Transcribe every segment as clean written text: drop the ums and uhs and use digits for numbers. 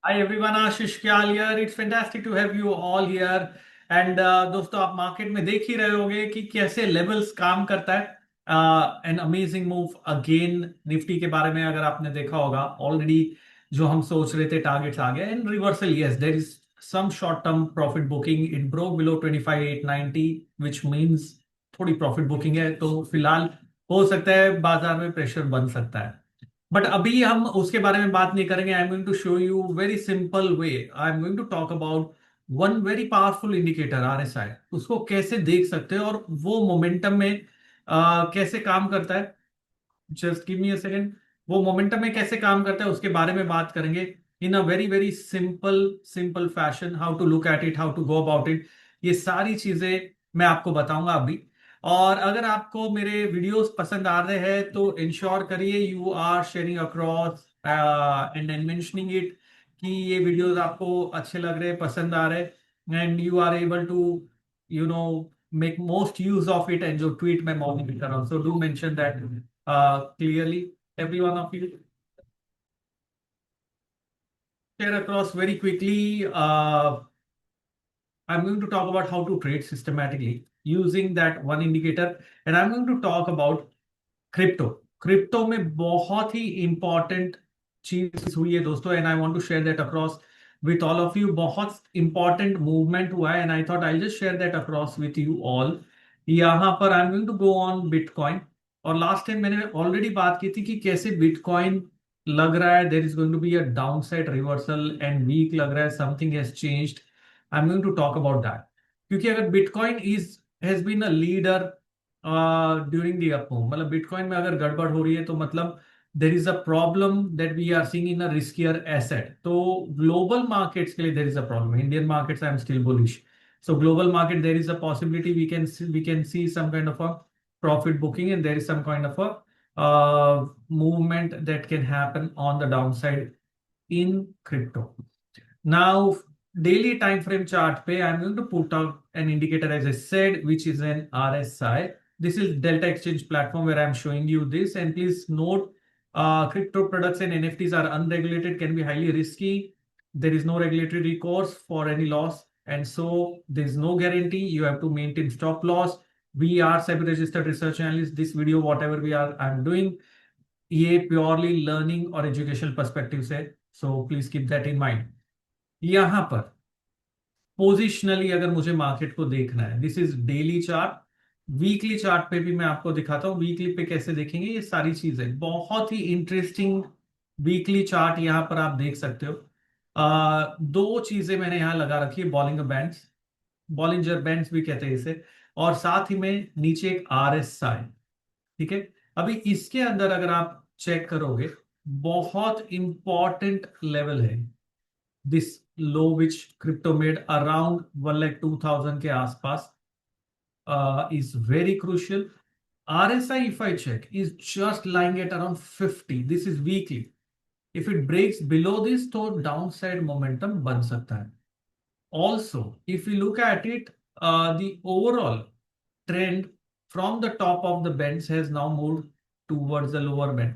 Hi everyone, Ashish Kyal here. It's fantastic to have you all here. And दोस्तों आप market में देख ही रहे होंगे कि कैसे लेवल्स काम करता है। An amazing move again Nifty के बारे में अगर आपने देखा होगा ऑलरेडी जो हम सोच रहे थे टारगेट्स आ गए in reversal. Yes, there is some short term profit booking. It broke below 25,890 which means थोड़ी प्रॉफिट बुकिंग है, तो फिलहाल हो सकता है बाजार में प्रेशर बन सकता है। बट अभी हम उसके बारे में बात नहीं करेंगे। I am going to show you very simple way. I am going to talk about one very powerful indicator RSI. उसको कैसे देख सकते हैं और वो मोमेंटम में कैसे काम करता है। Just give me a second. वो मोमेंटम में कैसे काम करता है उसके बारे में बात करेंगे in a very very simple simple fashion. How to look at it, how to go about it, ये सारी चीजें मैं आपको बताऊंगा अभी। और अगर आपको मेरे वीडियोस पसंद आ रहे हैं तो इंश्योर करिए you are sharing across and mentioning it कि ये वीडियोस आपको अच्छे लग रहे हैं, पसंद आ रहे हैं, and you are able to you know make most use of it. And जो ट्वीट मैं मॉर्निंग कर रहा हूँ, so do mention that clearly. Every one of you share across very quickly. I'm going to talk about how to trade systematically using that one indicator, and I'm going to talk about crypto. Crypto में बहुत ही important चीज हुई है दोस्तों, and I want to share that across with all of you. बहुत important movement हुआ है and I thought I just share that across with you all. यहां पर I am going to go on bitcoin. और last time मैंने already बात की थी कि कैसे बिटकॉइन लग रहा है there is going to be a down side reversal and weak लग रहा है, something has changed. I am going to talk about that, क्योंकि अगर bitcoin is has been a leader during the up move, मतलब bitcoin में अगर गड़बड़ हो रही है तो मतलब there is a problem that we are seeing in a riskier asset. तो ग्लोबल मार्केट्स के लिए there is a problem. Indian markets I am still bullish. So global market, there is a possibility we can see some kind of a profit booking, and there is some kind of a movement that can happen on the downside in crypto. Now, daily time frame chart pe I'm going to put out an indicator, as I said, which is an RSI. This is Delta Exchange platform where I'm showing you this. And please note, crypto products and NFTs are unregulated, can be highly risky. There is no regulatory recourse for any loss. And so there's no guarantee. You have to maintain stop loss. We are SEBI registered research analysts. This video, whatever I'm doing, ये purely learning और educational perspective से, so please keep that in mind. यहां पर positionally अगर मुझे market को देखना है, this is daily chart. Weekly chart पे भी मैं आपको दिखाता हूँ वीकली पे कैसे देखेंगे ये सारी चीजें। बहुत ही इंटरेस्टिंग वीकली चार्ट यहां पर आप देख सकते हो। दो चीजें मैंने यहां लगा रखी है, बॉलिंग बैंड्स, बॉलिंजर बैंड्स भी कहते हैं इसे, और साथ ही में नीचे एक RSI। ठीक है, अभी इसके अंदर अगर आप चेक करोगे बहुत इंपॉर्टेंट लेवल है this low which crypto made around 1,02,000 के आसपास is very crucial. RSI, if I check, is just lying at around 50. This is weekly. If it breaks below this, तो downside momentum बन सकता है. Also, if we look at it, the overall trend from the top of the bands has now moved towards the lower band.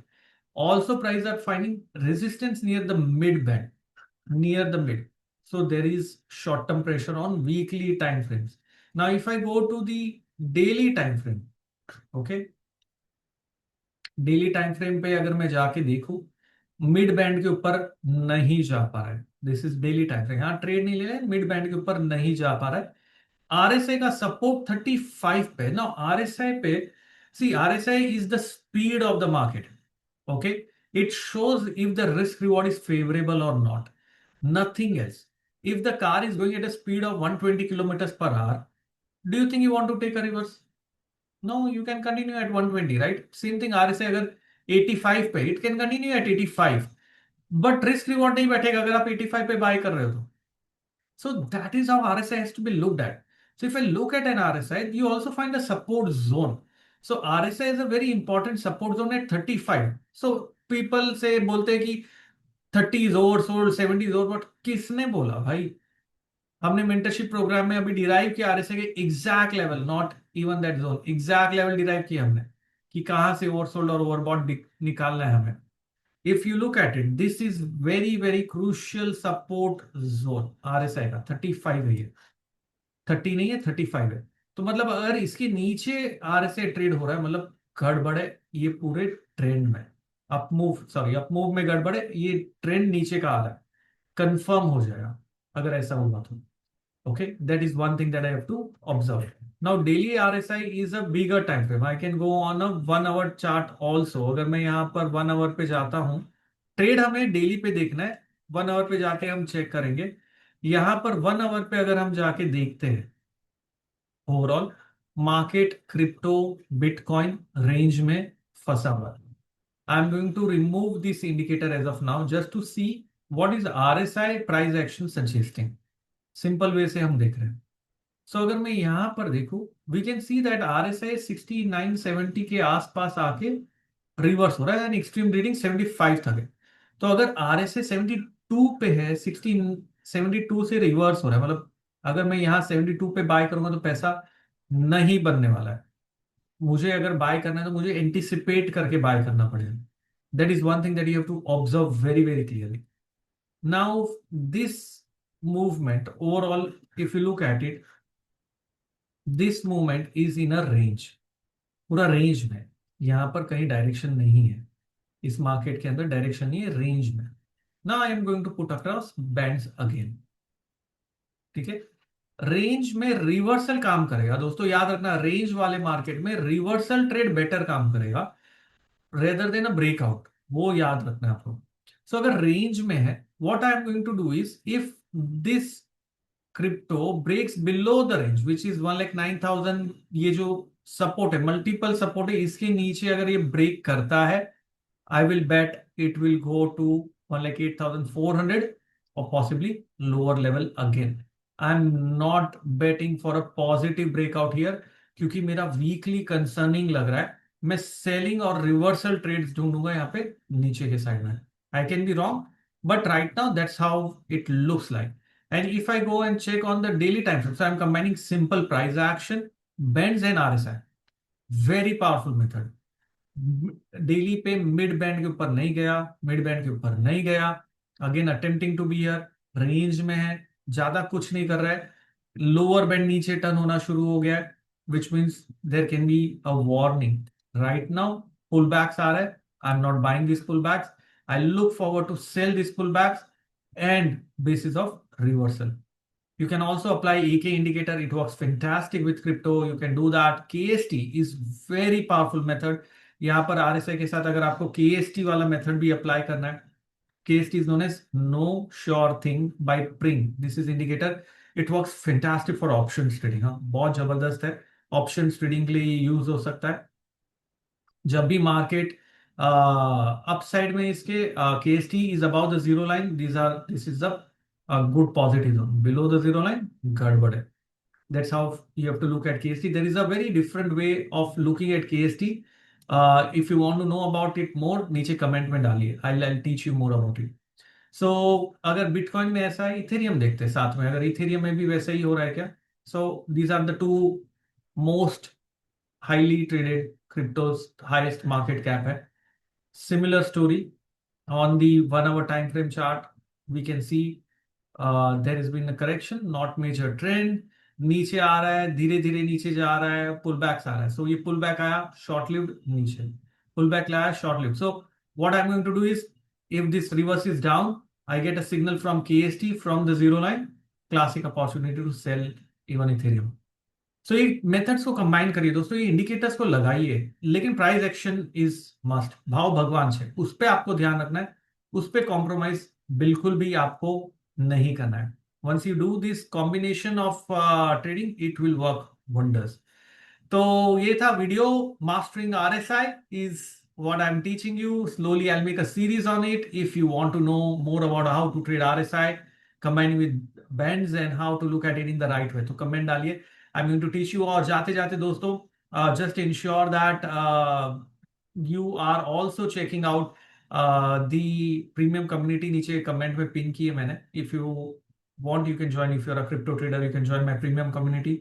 Also, prices are finding resistance near the mid band, near the mid. So there is short-term pressure on weekly time frames. Now, if I go to the daily time frame, okay, daily time frame पे अगर मैं जाके देखूं, mid band के ऊपर नहीं जा पा रहा है। This is daily time frame, यहाँ ट्रेड नहीं ले रहा है, मिड बैंड के ऊपर नहीं जा पा रहा है। आरएसआई का सपोर्ट 35 पे ना। आरएसआई पे सी, RSI is the speed of the market. Okay, it shows if the risk reward is favourable और not, nothing else. If the car is going at a speed of 120 kilometre per hour, do you think you want to take a reverse? No, you can continue at 120, right? Same thing RSI अगर 85 पे, it can continue at 85, but risk reward नहीं बैठेगा अगर आप 85 पे bye कर रहे हो तो। So that is how RSI has to be looked at. So if I look at an RSI, you also find a support zone. So RSI is a very important support zone at 35. So people say बोलते हैं कि 30 is oversold, 70 is over, but किसने बोला भाई? हमने mentorship programme में अभी derive किया आरएसए के exact level, not even that zone, exact level derive किया हमने कि कहां से ओवरसोल्ड और ओवरबॉट निकालना है हमें। If you look at it, this is very crucial support zone RSI का 35 है ये, 30 नहीं है 35 है। तो मतलब अगर इसके नीचे RSI ट्रेड हो रहा है मतलब गड़बड़ है ये पूरे ट्रेंड में। अपमूव में गड़बड़ है, ये ट्रेंड नीचे का आ रहा है, कंफर्म हो जाएगा अगर ऐसा होगा तो। Okay, that is one thing that I have to observe. Now, daily RSI is a bigger time frame. I can go on a 1 hour chart also. अगर मैं यहाँ पर 1 hour पे जाता हूँ, ट्रेड हमें डेली पे देखना है, 1 hour पे जाके हम चेक करेंगे। यहाँ पर 1 hour पे अगर हम जाके देखते हैं, overall market crypto bitcoin range में फंसा हुआ है। I am going to remove this indicator as of now just to see what is RSI price action suggesting. Simple way से हम देख रहे हैं। सो अगर मैं यहां पर देखूं, we can see that RSI 6970 के आसपास आके रिवर्स हो रहा है एंड एक्सट्रीम रीडिंग 75 तक है। तो अगर RSI 72 पे है, 72 से रिवर्स हो रहा है, मतलब अगर मैं यहाँ 72 पे बाय करूंगा तो पैसा नहीं बनने वाला है। मुझे अगर बाय करना है तो मुझे एंटिसिपेट करके बाय करना पड़ेगा। That is one thing that you have to observe very clearly. Now this movement overall, if you look at it, this movement is in a range, पूरा रेंज में, यहां पर कहीं डायरेक्शन नहीं है, इस मार्केट के अंदर डायरेक्शन नहीं है, रेंज में। Now I am going to put across bands again. ठीक है, रेंज में रिवर्सल काम करेगा दोस्तों, याद रखना, रेंज वाले मार्केट में रिवर्सल ट्रेड बेटर काम करेगा रेदर देन अ ब्रेकआउट, वो याद रखना है आपको। सो अगर रेंज में है, what I am going to do is, if this crypto breaks below the range which is 1,09,000, ये जो सपोर्ट है, मल्टीपल सपोर्ट है, इसके नीचे अगर ये ब्रेक करता है, I will bet it will go to 1,08,400 और possibly lower level again. I am not betting for a positive breakout here, क्योंकि मेरा वीकली कंसर्निंग लग रहा है। मैं सेलिंग और रिवर्सल ट्रेड्स ढूंढूंगा यहाँ पे नीचे के साइड में। I can be wrong, but right now that's how it looks like. And if I go and check on the daily time frame, so I'm combining simple price action, bands and RSI, very powerful method. Daily पे mid band के ऊपर नहीं गया, mid band के ऊपर नहीं गया, again attempting to be here, range में है, ज्यादा कुछ नहीं कर रहा है, लोअर बैंड नीचे टर्न होना शुरू हो गया है, which means there can be a warning. Right now pullbacks आ रहा है, I am not buying this pullbacks, I look forward to sell this pullbacks and basis of reversal. You can also apply AK indicator. It works fantastic with crypto. You can do that. KST is very powerful method. यहाँ पर RSI के साथ अगर आपको KST वाला method भी apply करना है, KST is known as no sure thing by Pring. This is indicator. It works fantastic for options trading. हाँ, बहुत जबरदस्त है, options trading के लिए यूज हो सकता है। जब भी मार्केट अपसाइड में, इसके KST is about the zero line, this is the good positive zone, below the zero line गड़बड़ है। That's how you have to look at KST. There is a very different way of looking at KST. If you want to know about it more, नीचे comment में डालिए, I'll teach you more about it. So अगर bitcoin में ऐसा है, Ethereum देखते हैं साथ में, अगर इथेरियम में भी वैसा ही हो रहा है क्या। So these are the two most highly traded cryptos, highest market cap है। Similar story on the 1 hour time frame chart, we can see there has been a correction, not major trend, नीचे आ रहा है, धीरे धीरे नीचे जा रहा है, पुल बैक्स आ रहा है। सो ये पुल बैक आया शॉर्ट लिव्ड, नीचे पुल बैक लाया short lived. So what I am going to do is, if this reverse is down, I get a signal from KST from the zero line, classic opportunity to sell even Ethereum. So ये methods को combine करिए दोस्तों, ये indicators को लगाइए, लेकिन price action is must, भाव भगवान है, उस पर आपको ध्यान रखना है, उस पर कॉम्प्रोमाइज बिल्कुल भी आपको नहीं करना है। Once you do this combination of trading, it will work wonders. तो ये था video, mastering RSI is what I'm teaching you. Slowly I'll make a series on it. If you want to know more about how to trade RSI combining with bands and how to look at it in the right way, तो comment डालिए, I'm going to teach you. और जाते जाते दोस्तों, just ensure that you are also checking out the premium community, नीचे comment में pin की है मैंने। If you want, you can join. If you're a crypto trader, you can join my premium community.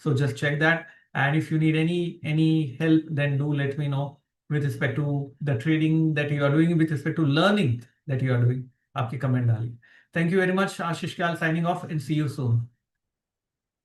So just check that. And if you need any help, then do let me know. with respect to the trading that you are doing, with respect to learning that you are doing. आपके comment डालिए. Thank you very much. Ashish Kyal signing off and see you soon.